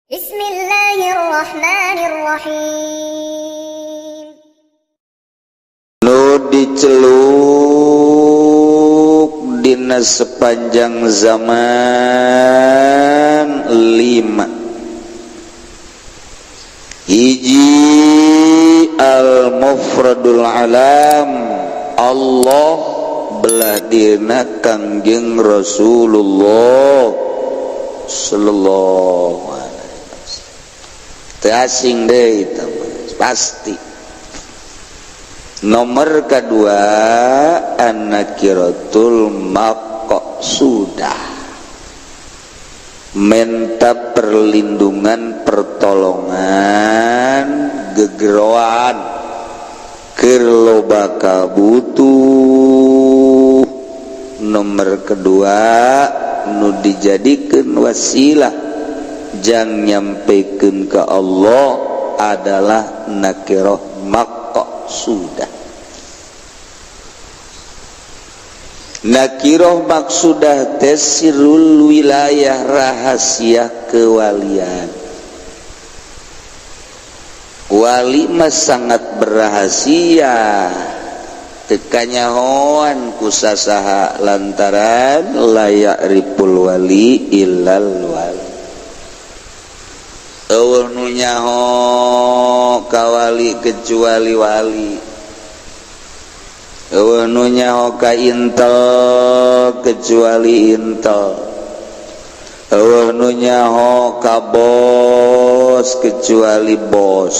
Bismillahirrahmanirrahim. Nu diceluk dina sepanjang zaman 5. Hiji al-mufradul alam, Allah belah dina Kangjeng Rasulullah sallallahu alaihi wasallam. Teu asing deui eta pasti. Nomor kedua an-nakiratul maqsudah, minta perlindungan pertolongan gegeroan keur loba kabutuh. Nomor kedua nu dijadikeun wasilah jang nyampekeun ka Allah adalah nakirah maqsudah. Nakirah maksudah teh sirul wilayah, rahasia kewalian. Wali mah sangat berrahasia, tekanyahoan kusasaha lantaran layak ripul wali illal wali. Eueuh nu nyaho ka wali kecuali wali. Eueuh nu nyaho ka intel kecuali intel. Eueuh nu nyaho ka bos kecuali bos.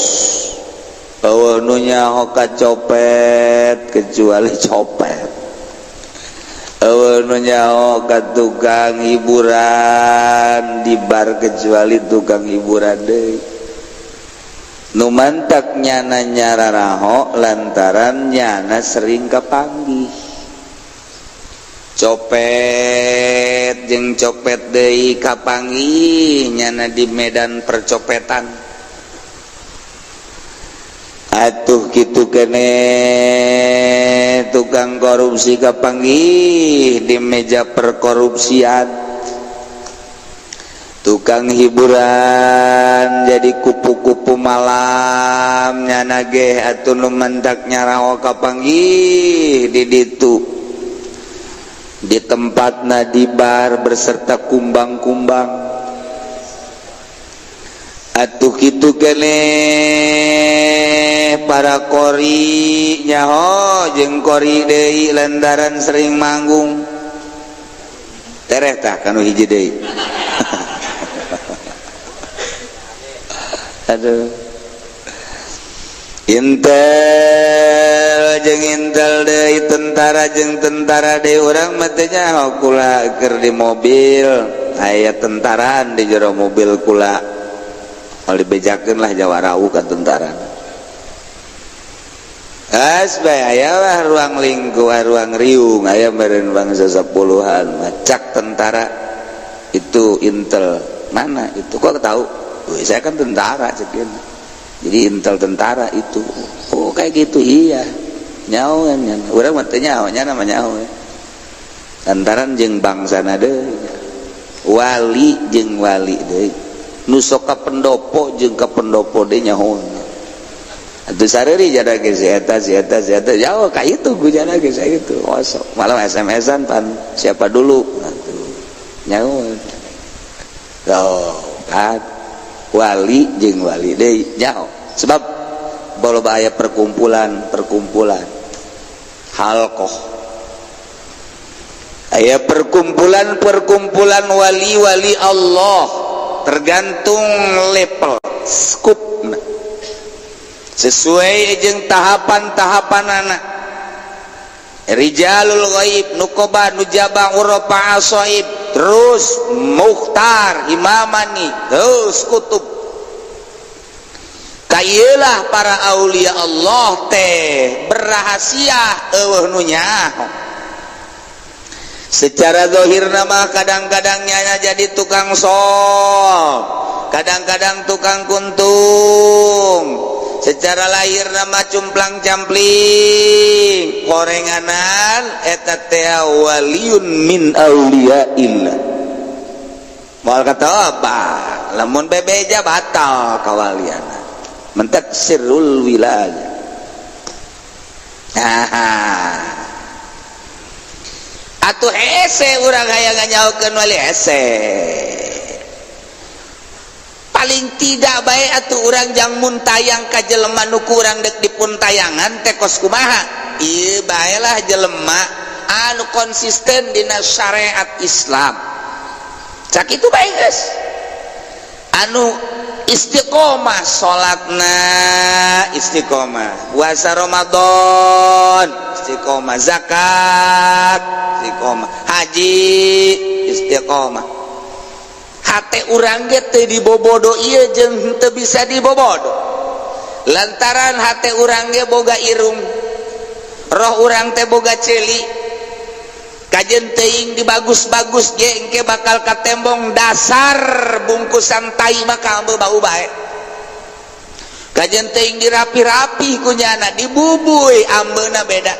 Eueuh nu nyaho ka copet kecuali copet. Eueuh nu nyaho ka tukang hiburan di bar kecuali tukang hiburan deui. Nu mantak nyana nyararaho lantaran nyana sering kapanggih. Copet jeung copet deui kapanggih nyana di medan percopetan. Atuh kitu kene tukang korupsi kapanggih di meja perkorupsian. Tukang hiburan jadi kupu-kupu malam nyana ge atuh nu mendak nyarawa kapanggih di ditu, di tempatna di bar berserta kumbang-kumbang. Atuh kitu kene para kori nyaho jeung kori deui lantaran sering manggung. Tereh tah kanu hiji deui. Aduh, intel jeung intel deui, tentara jeung tentara deui. Urang mah teh nyaho kula keur di mobil aya tentaraan di jero mobil kula. Al dibejakeun lah jawarau ka tentara. As bae aya lah ruang lingkup, ruang riung, aya meureun bangsa 10-an macak tentara itu intel. Mana itu kok tahu? Saya kan tentara cekin. Jadi intel tentara itu. Oh kayak gitu iya. Nyaho nya. Urang mah teu nyaho nya nama nyaho. Lantaran jeung bangsana deui. Wali jeung wali deui. Nu sok ka pendopo jeung ka pendopo deui nyaho. Atuh sareuri jada ge si eta jauh ka itu ku jada ge saya itu. Osok malam SMS-an pan siapa dulu. Atuh. Nyaho. Tuh kan wali jeung wali deui nyaho. Sebab boloba aya perkumpulan halqah, aya perkumpulan wali-wali Allah, tergantung level skupna sesuai jeung tahapan-tahapanana. Rijalul ghaib, nuqaba, nujaba, urafa, asaib, terus mukhtar, imamani, terus kutub. Kaieulah para aulia Allah teh berrahasia eueuh nu nyaho. Secara zahirna mah kadang-kadang nyana jadi tukang sol, kadang-kadang tukang kuntung. Secara lahir nama cumplang campling, gorenganan eta teh waliun min auliaillah. moal katoba lamun bebeja batal kawaliana mentek sirrul wilayah. Atuh hese urang hayang nganyaokeun wali hese paling tidak baik atuh urang jang mun tayang ka jelema nu kurang dek dipun tayangan teh kos kumaha ieu bae lah jelema anu konsisten dina syariat Islam sakitu bae geus anu istiqomah salatna istiqomah puasa Ramadan istiqomah zakat istiqomah haji istiqomah hate urang ge teu dibobodo ieu jeung teu bisa dibobodo lantaran hate urang ge boga irung roh urang teh boga ceuli kajen teuing dibagus-bagus ge engke bakal katembong dasar bungkusan tai maka ambe bau bae kajen teuing dirapi-rapi kunyana dibubuy ambeuna beda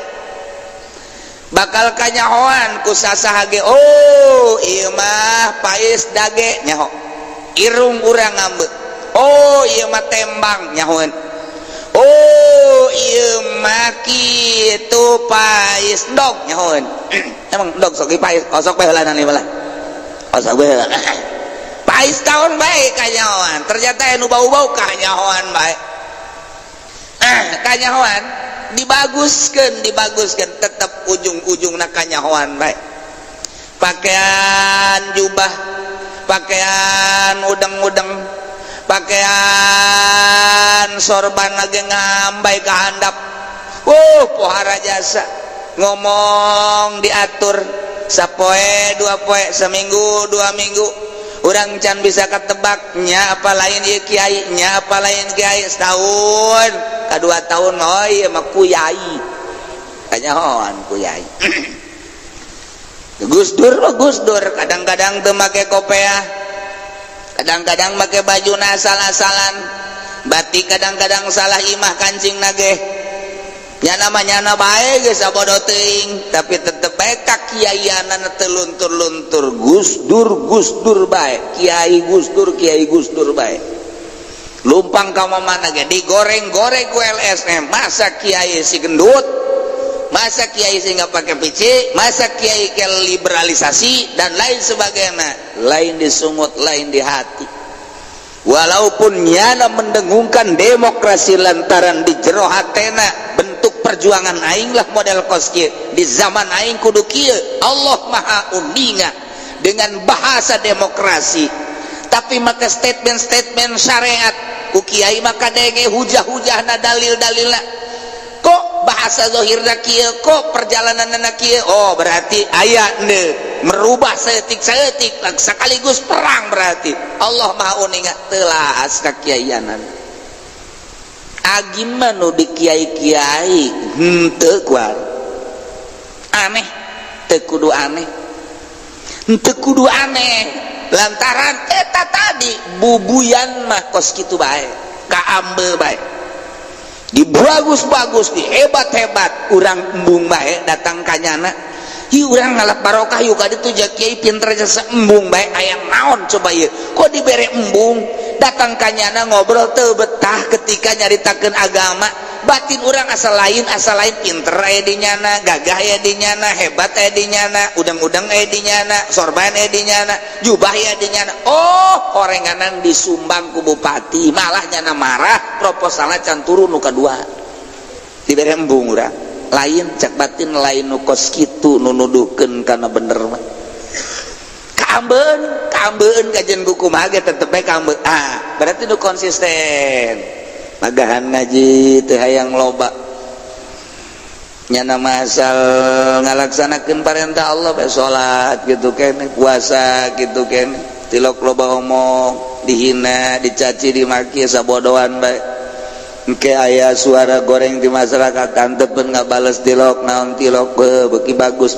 bakal kanyahoan ku sasaha ge oh ieu mah pais dage nyaho irung urang ambe oh ieu mah tembang nyahoan oh ieu mah kitu pais dog nyahoan emang dog sok pais sok bae heula nani malah sok bae heula pais taon bae kanyahoan ternyata anu bau-bau kanyahoan bae kanyahoan dibaguskeun tetep ujung-ujungna kanyahoan bae pakaian jubah pakaian udeng-udeng pakaian sorban lagi ngambai ka handap pohara jasa ngomong diatur sapoe dua poe seminggu 2 minggu urang can bisa ketebak nya apa lain ieu kiai nya apa lain kiai setahun ka 2 tahun oh ieu mah kuyai kanyahoan kuyai Gus Dur kadang-kadang teu make kopiah kadang-kadang make bajuna asal-asalan batik kadang-kadang salah imah kancing nage nyana mah nyana bae geus sabodo teuing tapi tetep bae kakiaianana teu luntur-luntur Gus Dur bae kiai Gus Dur bae lumpang ka mana ge digoreng-goreng ku LSM masa kiai si gendut masa kiai sih nggak pakai PC masa kiai ke liberalisasi dan lain sebagainya lain disungut lain di hati walaupun nyana mendengungkan demokrasi lantaran di jero hatena bentuk perjuangan aing lah model kos kieu di zaman aing kudu kieu Allah maha uninga dengan bahasa demokrasi tapi maka statement syariat ku kiai maka denge hujah-hujahna dalil-dalilna kok bahasa zahirna kieu kok perjalananna kieu oh berarti aya merubah seetik sekaligus perang berarti Allah maha uninga telah aska kiaianan agimna nu di kiai-kiai henteu kuar aneh teu kudu aneh lantaran eta tadi bubuyan mah kos kitu bae kaambe bae dibagus-bagus dihebat-hebat urang embung bae datang kanyana ieu urang ngalap barokah ieu ka ditu jak kiai pinter jasa embung bae aya naon coba ieu kok dibere embung datang kanyana ngobrol teu betah ketika nyaritakeun agama batin urang asa lain pinter aya di nyana gagah aya di nyana hebat aya di nyana udang-udang aya di nyana sorban aya di nyana jubah aya di nyana oh korenganan disumbang ku bupati malah nyana marah proposalna can turun nu kadua dibere embung urang lain cek batin lain nu kos kitu nu nuduhkeun kana bener mah kaambeun kajen buku mah ge tetep bae kaambeun berarti nu konsisten magahan ngaji teu hayang loba nyana asal ngalaksanakeun parentah Allah bae salat gitu keneh puasa gitu keneh tilok loba omong dihina dicaci dimaki sabodohan bae engke aya suara goreng di masyarakat kantepeun ngabales tilok naon tilok beuki bagus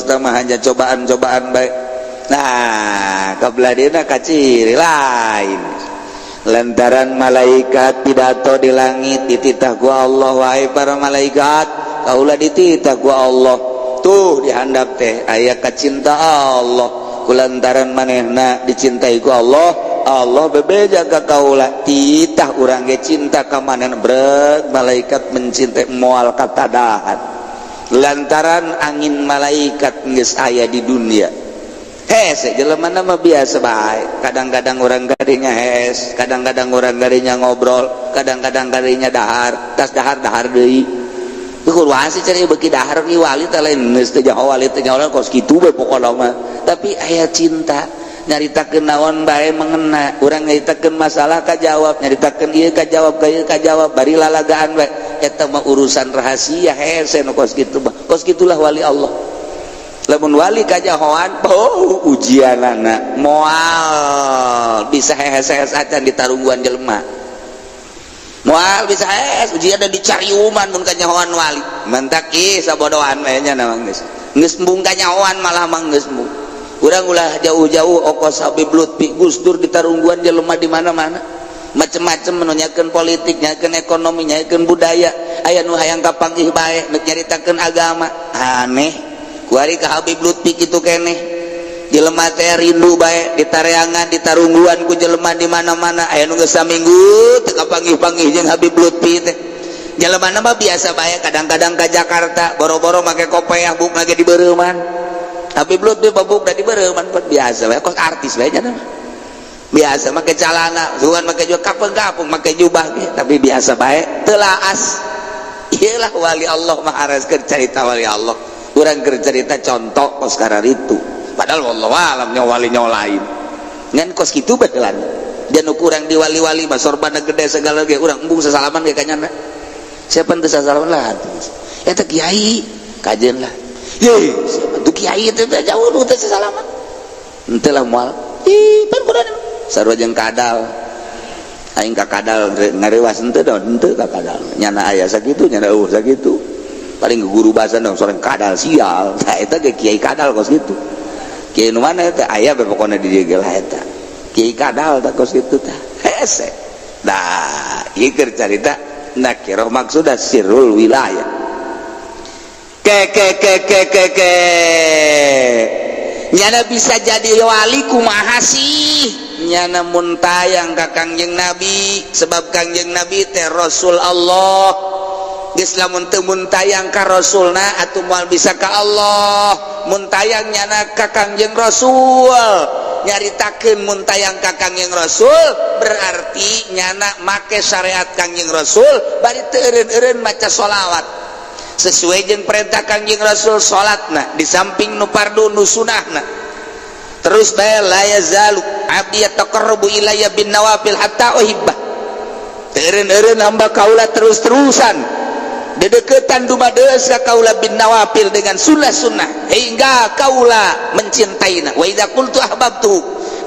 tah mah hanya cobaan-cobaan bae nah kabladina kaciri lain lantaran malaikat pidato di langit dititah ku Allah wahai para malaikat kaulah dititah ku Allah tuh dihandap teh aya kacinta Allah kulantaran manehna dicintai ku Allah, Allah bebeja ka kaula titah urang ge cinta ka manehna breg malaikat mencintai moal katadahan lantaran angin malaikat geus aya di dunia. Hese jelema mah biasa bae, kadang-kadang urang gadinya hes, kadang-kadang urang gadinya ngobrol, kadang-kadang gadinya dahar, tas dahar deui. Kudu wasi cari beuki dahar ki wali teh lain geus teh jaho wali teh nyaho kos kitu bae pokona mah. Tapi aya cinta, nyaritakeun naon bae mengena, urang nyaritakeun masalah kajawab, nyaritakeun ieu kajawab, ka ieu kajawab, bari lalagaan bae. Eta mah urusan rahasia hese nu kos kitu mah. Kos kitulah wali Allah. Lamun wali kajahoan ujianana moal bisa hehes acan ditarungguan jelema, moal bisa hehes ujian dan dicariuman mun kajahoan wali mentak ih sabodohan we nya namang geus embung kajahoan malah mah geus embung. Urang ulah jauh-jauh ongkos Habib Lutfi Gus Dur ditarungguan jelema di mana-mana macem-macem menunyakeun politik, nyakeun ekonomi, nyakeun budaya, aya nu hayang kapanggih bae nyaritakeun agama aneh. Kuari ka Habib Lutfi kitu keneh jelema teh rindu bae ditareangan ditarungguan ku jelema di mana-mana aya nu geus saminggu teu kapanggih-panggih jeung Habib Lutfi teh. Jelema mah biasa bae kadang-kadang ka Jakarta boro-boro make kopiah buk lagi di beureuman. Habib Lutfi babuk da di beureuman pun biasa bae kos artis bae nya mah. Biasa make calana, sugan make juga kapeng-kapeng make jubah ge tapi biasa bae teu laas. Iyalah wali Allah mah areskeun carita wali Allah. Kurang cerita contoh kos karar itu padahal wallahu alam nyawali lain ngan kos kitu betulan dan kurang di wali-wali mah sorbana gede segala ge urang embung sasalaman ge kanyana siapa teu sasalaman lah eta kiai kajeun lah ye siapa tuh kiai teh jauh nu teu sasalaman henteu lah moal ih pan kudu sarua jeung kadal aing ka kadal ngarewas henteu ka kadal nyana aya sakitu nyana sakitu paling guru bahasa dong seorang kadal sial nah itu ke kiai kadal kos gitu kiai nu mana itu ayah pokoknya di dia lah itu kiai kadal tak kos gitu tah hese nah ieu cerita nakirah maksudna sirrul wilayah ke nyana bisa jadi wali kumaha sih nyana mun tayang ka Kangjeng Nabi sebab Kangjeng Nabi teh Rasul Allah. Geus lamun teu muntayang ka Rasulna atuh moal bisa ka Allah. Muntayang nyana ka Kangjeng Rasul. Nyaritakeun muntayang ka Kangjeng Rasul berarti nyana make syariat Kangjeng Rasul bari teu eureun-eureun maca sholawat. Sesuai jeung perintah Kangjeng Rasul salatna di samping nu fardu nu sunahna. Terus bae la yazalu abdi yataqarrabu ilayya bin nawafil hatta uhibbah. Teu eureun-eureun hamba kaula terus-terusan dedeketan dumadeus ka kaula bin nawafil dengan sunnah-sunnah hingga kaula mencintainya. Wa idza qultu ahbabtu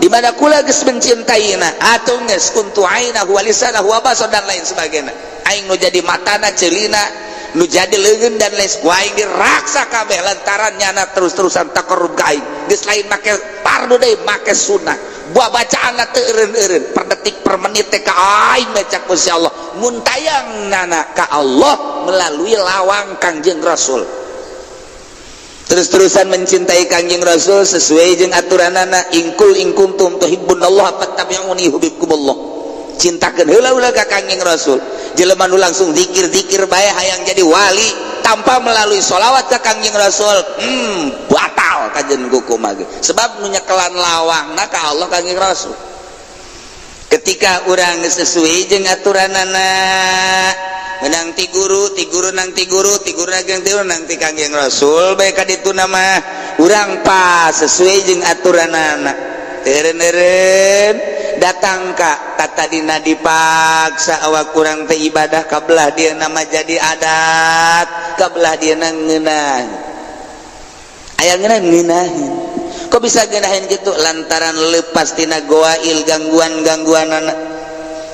di mana kula geus mencintainya atuh geus kuntu ainahu wa lisanahu wa basar dan lain sebagainya aing nu jadi matana ceulina nu jadi leungeun dan lain aing diraksa kabeh lantaran nyana terus-terusan taqarrub ka aing geus lain make fardu deui make sunnah buah bacaanna teu eureun-eureun per detik per menit teh ka aing baca Gusti Allah muntayang nana ka Allah melalui lawang Kangjeng Rasul terus-terusan mencintai Kangjeng Rasul sesuai jeung aturanana ingkul ingkuntum tuhibbunallaha fattabi'uni yuhibbukumullah cintakeun heula-heula ka Kangjeng Rasul jelema nu langsung zikir-zikir bae hayang jadi wali tanpa melalui sholawat ke Kangjeng Rasul batal kajen hukum lagi sebab nu nyekelan lawangna ka Allah Kangjeng Rasul ketika urang sesuai jeung aturanana menang ti guru nang ti guru nang ti Kangjeng Rasul bae ka ditu nama urang pas sesuai jeung aturanana eureun-eureun datang ka tadina dipaksa awak kurang teh ibadah kabelah dia nama jadi adat kabelah dia ngeunah aya ngeunahin kok bisa ngeunahin gitu lantaran lepas tina goail gangguan-gangguanana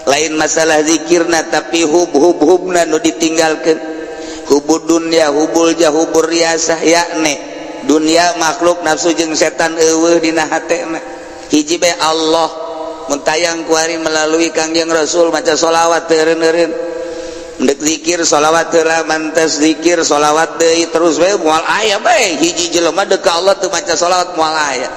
lain masalah zikirna tapi hub-hubna nu ditinggalkeun hubud dunya hubul jahubur riasah yakni dunia makhluk nafsu jeung setan eueuh dina hatena hiji bae Allah muntayang kuari melalui Kangjeng Rasul maca sholawat eureun-eureun ndek zikir sholawat heula mantes zikir sholawat deui terus bae moal aya bae hiji jelema deuk ka Allah teu maca sholawat moal aya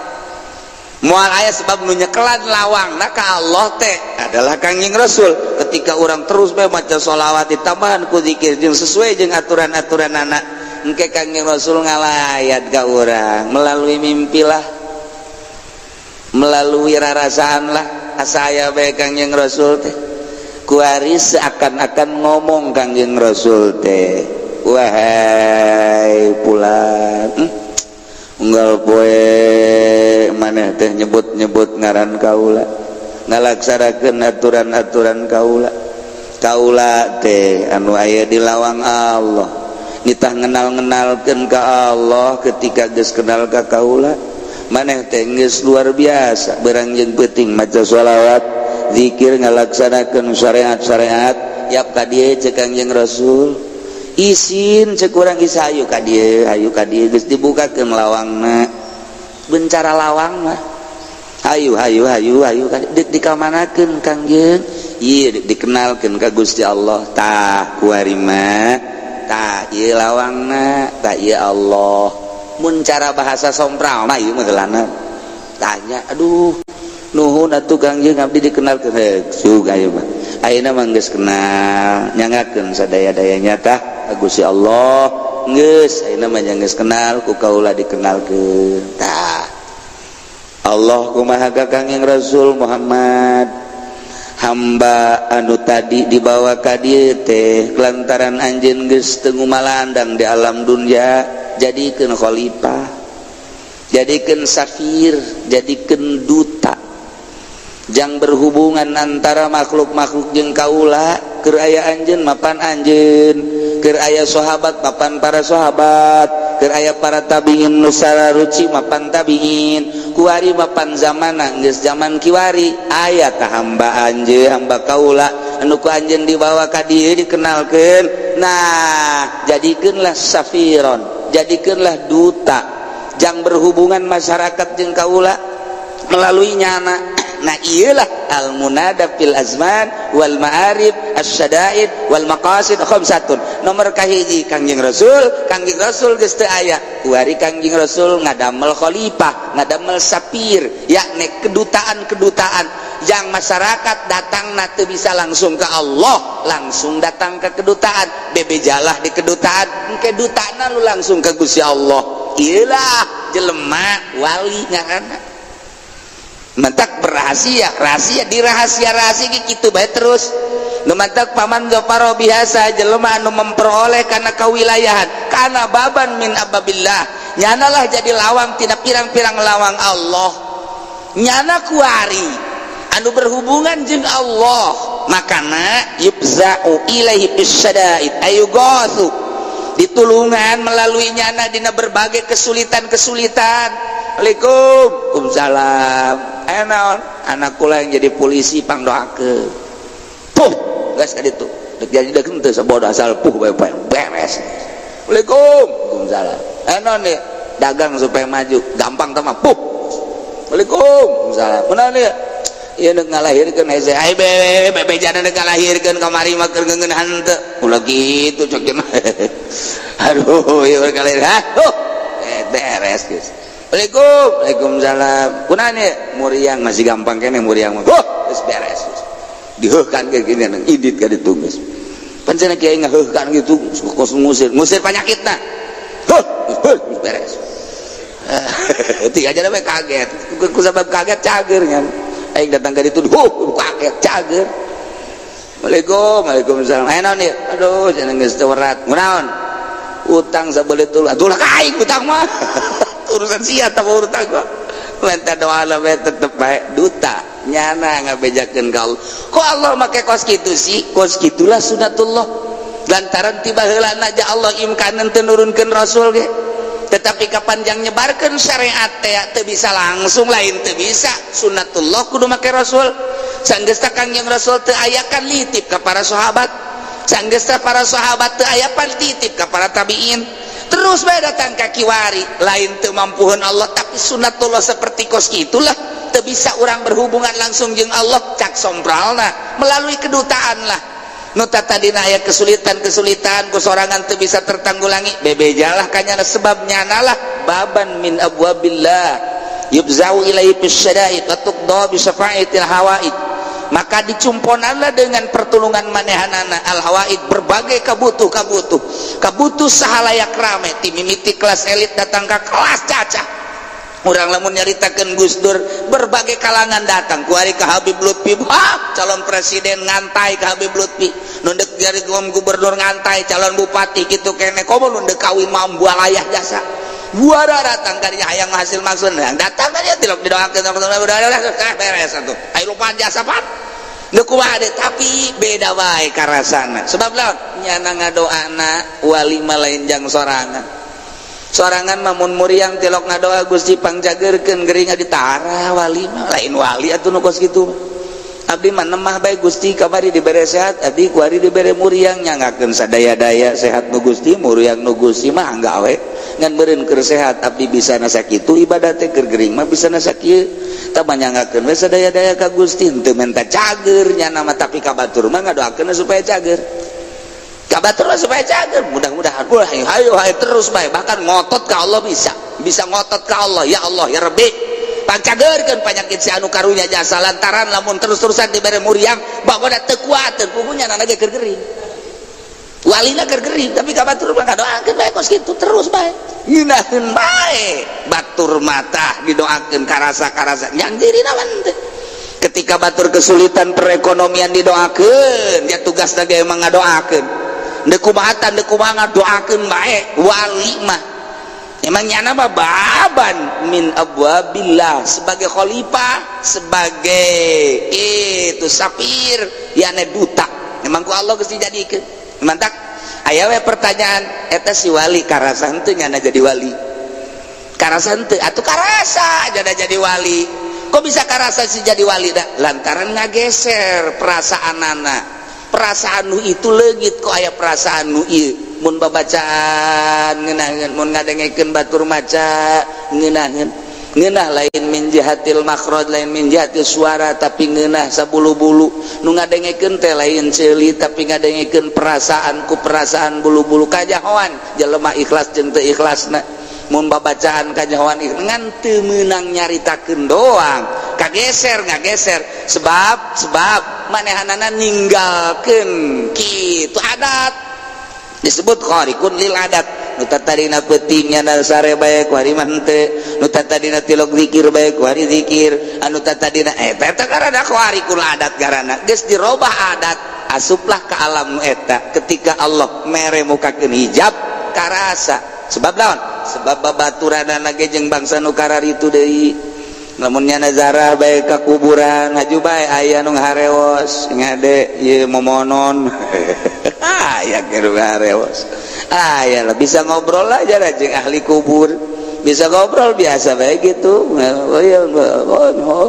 moal aya sebab nu nyekelan lawangna ka Allah teh adalah Kangjeng Rasul. Ketika orang terus bae maca sholawat ditambahan ku zikir jeung sesuai jeung aturan-aturan anak engke Kangjeng Rasul ngalayat ka urang melalui mimpi lah, melalui rarasaan lah, asaya bae Kangjeng Rasul teh kuari seakan-akan ngomong Kangjeng Rasul teh, wahai pulan unggal poe maneh teh nyebut-nyebut ngaran kaula ngalaksanakeun aturan-aturan kaula teh anu aya di lawang Allah nitah ngenal-ngenalkeun ka Allah. Ketika geus kenal ka kaula maneh teh geus luar biasa beurang jeung peuting maca sholawat zikir ngalaksanakeun syariat-syariat yap ka dieu ceuk Kangjeng Rasul isin ceuk urang isa hayu ka dieu geus dibukakeun lawangna bencara lawang mah hayu dikamanakeun Kangjeng ieu dikenalkeun ka Gusti Allah tah kuari mah tah ieu lawangna tah ieu Allah mun cara bahasa sompral mah ieu mah heulana tanya aduh nuhun atuh Kangjeng abdi dikenalkeun sug ayeuna mah ayeuna mah geus kenal nyangakeun sadaya-dayanya tah Gusti Allah geus ayeuna mah geus kenal ku kaula dikenalkeun tah Allah kumaha ka Kangjeng Rasul Muhammad hamba anu tadi dibawa ka dieu teh lantaran anjeun geus teu ngumalandang di alam dunya jadikeun khalifah, jadikeun safir, jadikeun duta jang berhubungan antara makhluk-makhluk jeung kaula. Keur aya anjeun mapan anjeun, keur aya sahabat mapan para sahabat, keur aya para tabiin nu sararuci mapan tabiin, kuari mapan zamana geus zaman kiwari aya tah hamba anjeun hamba kaula anu ku anjeun dibawa ka dieu dikenalkeun. Nah jadikeunlah safiron, jadikeunlah duta jang berhubungan masyarakat jeung kaula melalui nyana. Nah iyalah al-munada fil azman wal ma'arif as-syada'id wal maqasid khamsatun. Nomor kahiji Kangjeng Rasul geus teu aya kuari Kangjeng Rasul ngadamel khalifah, ngadamel sapir, yakni kedutaan yang masyarakat datang teu bisa langsung ke Allah, langsung datang ke kedutaan. Bebejalah di kedutaan engke dutana lu langsung ke Gusti Allah. Iyalah jelema wali ngaranna. Mantak berahasia, rahasia gitu bae terus. Mantak paman gafaro biasa jelema anu memperoleh kana kawilayahan, kana baban min ababillah. Nyanalah jadi lawang tina pirang-pirang lawang Allah. Nyana kuari anu berhubungan jeung Allah. Makana yubza'u ilaihi bisyada'id ayughathu. Ditulungan melalui nyana dina berbagai kesulitan-kesulitan. Waalaikumsalam. Anak kula yang jadi polisi pangdoakeun. Puh, geus ka ditu. Dek jadi dek henteu sabodo asal puh bae beres. Waalaikumsalam. Enon nih dagang supaya maju, gampang tah mah puh. Waalaikumsalam. Kunaon ieu? Ieu neuk ngalahirkeun hese. Ai bejana neuk ngalahirkeun kamari mah keur ngeunhan teu. Ulah kitu cok cenah. Aduh, ieu kalahir. Beres geus. Waalaikumsalam. Kunaon ieu? Muriang masih gampang kene muriang mah. Geus beres. Diheuhkan ke gini nang idit ka ditu geus. Pan cenah kiai ngaheuhkan gitu kos ngusir penyakitna. Geus beres. Ti aja we kaget. Ku sabab kaget cager ngan. Aing datang ka ditu kaget cager. Waalaikumsalam. Naon ieu? Aduh cenah geus teu werat. Kunaon? Utang sabeuleuh tuh. Atuh lah kaing utang mah. Urusan sia tah urutan gua lenta doa we tetep bae duta nyana ngabejakeun ka Allah. Kok Allah make kos kitu sih? Kos kitulah sunatullah. Lantaran tiba heulana ja Allah imkaneun teu nurunkeun rasul ge. Tetapi kapan jang nyebarkeun syariat teh teu bisa langsung lain teu bisa. Sunatullah kudu make rasul. Sanggeus tah Kangjeng Rasul teu ayakan litip ka para sahabat. Sanggeus tah para sahabat teu aya titip ka para tabiin. Terus bae datang ka kiwari lain teu mampuheun Allah tapi sunatullah seperti kos itulah teu bisa orang berhubungan langsung jeung Allah cak sompralna melalui kedutaan lah nu tadina aya kesulitan-kesulitan ku sorangan teu bisa tertanggulangi bebejalah kanyana sebab nyanalah baban min abwabillah yubzau ilaihi bisyada'id wa tuqda bi syafa'atil hawaid, maka dicumponanlah dengan pertulungan manehanana al hawaid, berbagai kabutuh sahalayak rame ti mimiti kelas elit datang ke kelas cacah. Urang lamun nyaritakeun Gus Dur, berbagai kalangan datang kuari ka Habib Lutfi, calon presiden ngantai ka Habib Lutfi, nu deuk jadi gubernur ngantai calon bupati kitu kene, komo nu deuk kawin mah bualayah jasa. Buara datang kali hayang hasil maksud, datang tadi tilok didoakeun beres atuh. Ai lupa jasa pan. Deuk kumaha deh, tapi beda wae karasana. Sebab lawan nyana ngadoana wali mah lain jang sorangan mamun muriang tilok ngadoa Gusti pangjageurkeun geuring ditara wali mah lain wali atuh nu kos kitu. Abdi mah nemah bae Gusti kamari dibere sehat, abdi kuari dibere muriang nyangakeun sadaya-daya sehat nu Gusti, muriang nu Gusti mah angga we ngan beureun keur sehat, abdi bisana sakitu ibadah teh keur geuring mah bisana sakieu tah nyangakeun we sadaya-daya ka Gusti, henteu menta cager nyana mah, tapi ka batur mah ngadoakeun supaya cager. Kabatur supaya cager, mudah-mudahan hayo terus baik, bahkan ngotot ke Allah bisa ngotot ke Allah, ya Allah ya Rabbi pancagerkeun penyakit si anu karunya jasa lantaran lamun terus-terusan dibere muriang bagoda teu kuateun puguhnya nana ge keur geuring walina keur geuring, tapi kabatur mah ngadoakeun bae kos kitu terus bae ngeunaheun bae batur mata didoakeun karasa nyang diri naon teh. Ketika batur kesulitan perekonomian didoakeun, dia tugasna ge emang ngadoakeun. Dekumatan dekumangan doakeun bae wali mah emang nyana mah baban min abwabillah, sebagai khalifah, sebagai itu sapir yana duta emang ku Allah geus dijadikeun. Mantak aya we pertanyaan eta si wali karasa henteu nyana jadi wali, karasa henteu atuh karasa jadi wali. Kok bisa karasa si jadi wali dah? Lantaran ngageser perasaanana. Perasaan nu itu leugit kok aya perasaan nu ieu mun babacaan ngeunaheun, mun ngadengekeun batur maca ngeunaheun, ngeunah lain min jihatil makhraj, lain min jihatil suara, tapi ngeunah sabulu-bulu nu ngadengekeun teh lain ceuli, tapi ngadengekeun perasaan ku perasaan bulu-bulu kajahoan jelema ikhlas jeung teu ikhlasna. Mun babacaan kajahoan ngan teu meunang nyaritakeun doang, kageser ngageser sebab manehanana ninggalkeun kitu adat disebut kharikun lil adat. Nu tatadina peuting nyana sare bae ku hari mah henteu, nu tatadina tilok zikir bae ku hari zikir, anu tatadina eta karana kharikul adat garana geus dirobah adat, asuplah ka alam nu eta. Ketika Allah mere mukakeun hijab karasa sebab naon? Sebab babaturanana ge jeung bangsa nu kararitu deui. Lamun nyana zarah bae ka kuburan haju bae aya nu ngareos ngade ieu momonon aya keur ngareos aya lah bisa ngobrol aja jeung ahli kubur, bisa ngobrol biasa bae gitu.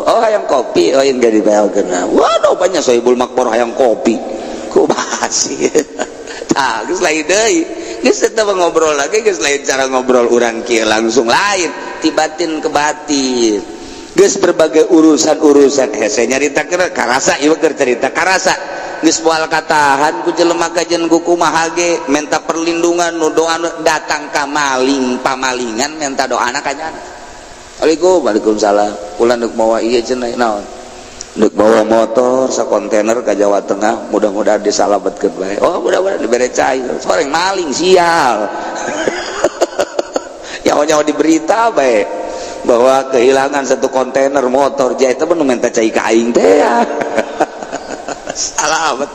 Oh hayang kopi, oh yang jadi baekeun waduh banyak sohibul makmur hayang kopi ku bahas ieu tah geus lain deui geus eta ngobrol lagi geus lain cara ngobrol urang kieu langsung lain ti batin ke batin geus berbagai urusan hese nyaritakeun karasa ieu keur cerita karasa geus moal katahan ku jelema kajen ku kumaha ge menta perlindungan nu doa datang ka maling pamalingan menta doana ka nyana. Waalaikumsalam kula neuk mawa ieu cenah naon neuk bawa motor sakontainer ka Jawa Tengah, mudah-mudahan disalabetkeun bae. Oh mudah-mudahan dibere cai soreng maling sial nyawa-nyawa di berita bae bahwa kehilangan satu kontainer motor jaya itu menu minta cai ka aing teh ya salamet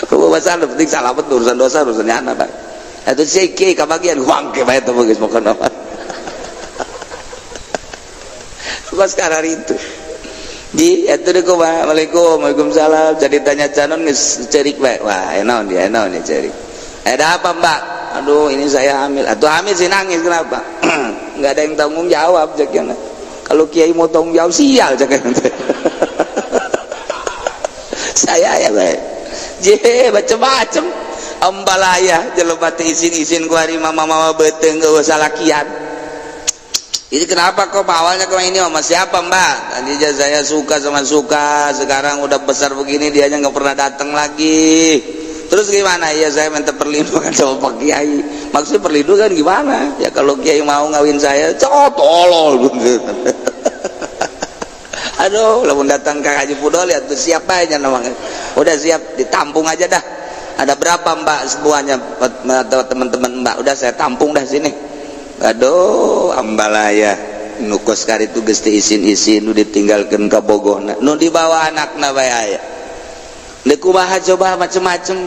kumaha masalah penting salamet urusan dosa urusan nyana bae atuh si kieu kabagian wangke bae teh geus moga naon pas karari itu di atuh deuk kumaha waalaikumsalam jadi tanya canon geus ceurik bae wah naon dia ceurik ada apa mbak? Aduh ini saya hamil. Atuh hamil sih nangis kenapa? Nggak ada yang tanggung jawab caknya. Kalau kiai mau tanggung jawab sial caknya. Saya ya baik. Je macam-macam. Ambalaya jelema teh isin-isin ku hari mama-mama beteung geus salakian. Ini kenapa kok awalnya kok ini sama siapa mbak? Tadi aja saya suka sama suka, sekarang udah besar begini dia aja nggak pernah datang lagi. Terus gimana? Ya saya minta perlindungan sama Pak Kiai. Maksudnya perlindungan gimana? Ya kalau Kiai mau ngawin saya, tolol. Aduh, lamun datang ke Haji Pudol lihat tuh siapa aja namanya. Udah siap ditampung aja dah. Ada berapa Mbak semuanya atau teman-teman Mbak? Udah saya tampung dah sini. Aduh, ambalaya. Nu kos kari itu geus teu isin-isin nu ditinggalkeun ka bogohna. Nu dibawa anakna bae aya. Deuk kumaha coba macem-macem.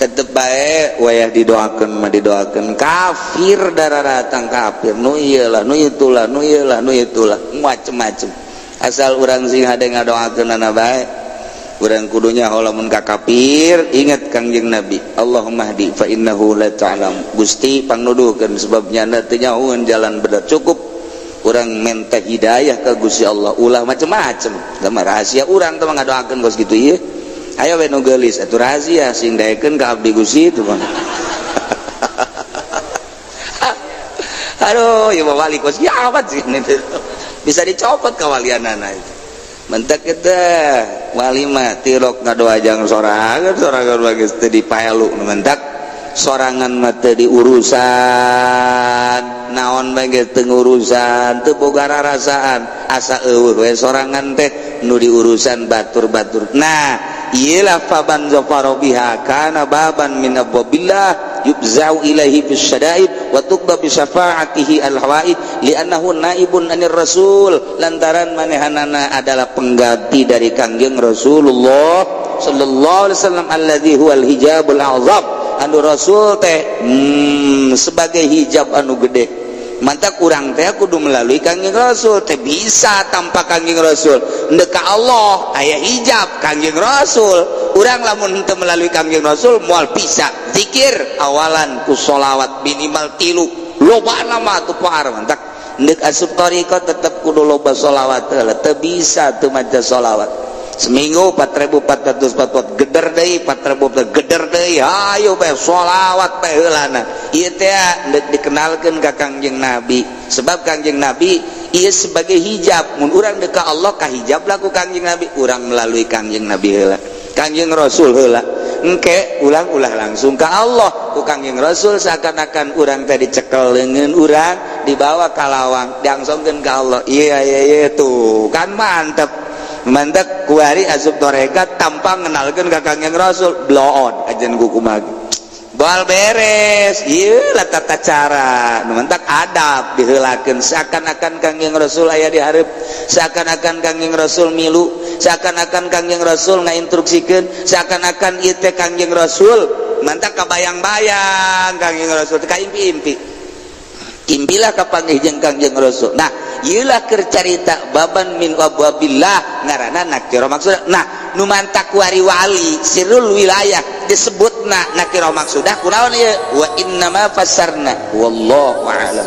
Tetep bae wayah didoakeun mah didoakeun kafir dararatang kafir nu ieu lah nu itulah nu ieu lah nu itulah macem-macem asal urang sing hade ngadoakeunana bae urang kudunya lamun ka kafir ingat Kangjeng Nabi Allahumma hdi fa innahu la ta'lam Gusti pangnuduhkeun sebab nyana teu nyahoeun jalan bener cukup urang minta hidayah ka Gusti Allah ulah macem-macem da rahasia urang teh ngadoakeun geus kitu ieu ayo we nu geulis atuh rahasia sing daekeun ka abdi Gusti itu mah. Aduh, ieu wali kos ya awat sih itu. Bisa dicopot kawalianana itu. Mentek teh wali mah tirok ngadoajang sorangan bagus teu dipaelu mentek sorangan mah teu diurusan naon bae teu ngurusan teu boga rarasaan asa eueuh we sorangan teh nu diurusan batur-batur. Nah ialah faban zafaro biha kana baban min abwabillah yubza'u ilaihi bis syada'id wa tuqba bi syafa'atihi al hawaid li'annahu naibun anir rasul lantaran manehanana adalah pengganti dari Kangjeng Rasulullah sallallahu alaihi wasallam alladzi huwal hijabul a'zam anu rasul teh sebagai hijab anu gede mantak urang teh kudu melalui Kangjeng Rasul teh bisa tanpa Kangjeng Rasul ndek ka Allah aya hijab Kangjeng Rasul urang lamun teu melalui Kangjeng Rasul moal bisa zikir awalan ku sholawat minimal 3 lobana mah atuh paar mantak ndek asup thariqah tetep kudu loba sholawat teu bisa teu maca sholawat seminggu 4.444 geder deui 4.000 geder deui ayo bae sholawat bae heulana ieu teh dikenalkeun ka Kangjeng Nabi sebab Kangjeng Nabi ieu sebagai hijab mun urang deuk ka Allah ka hijab lah ku Kangjeng Nabi urang melalui Kangjeng Nabi heula Kangjeng Rasul heula engke ulah langsung ka Allah ku Kangjeng Rasul seakan-akan urang teh dicekel leungeun urang dibawa ka lawang diangsongkeun ka Allah iya tuh kan mantep mantek kuari asup tarekat tanpa ngenalkeun ka Kangjeng Rasul bloon ajen kumaha bal beres ieu lah tata cara nu mantak adab diheulakeun seakan-akan Kangjeng Rasul aya di hareup seakan-akan Kangjeng Rasul milu seakan-akan Kangjeng Rasul ngainstruksikeun seakan-akan ieu teh Kangjeng Rasul mantak kabayang-bayang Kangjeng Rasul teh kaimpi-impi impilah kapanggih jeung Kangjeng Rasul. Nah ieulah keur carita baban min abwabillah ngaranna nakira maksud. Nah nu mantak wari wali sirrul wilayah disebutna nakira maksudah kunaon ieu wa innama fassarna wallahu a'lam.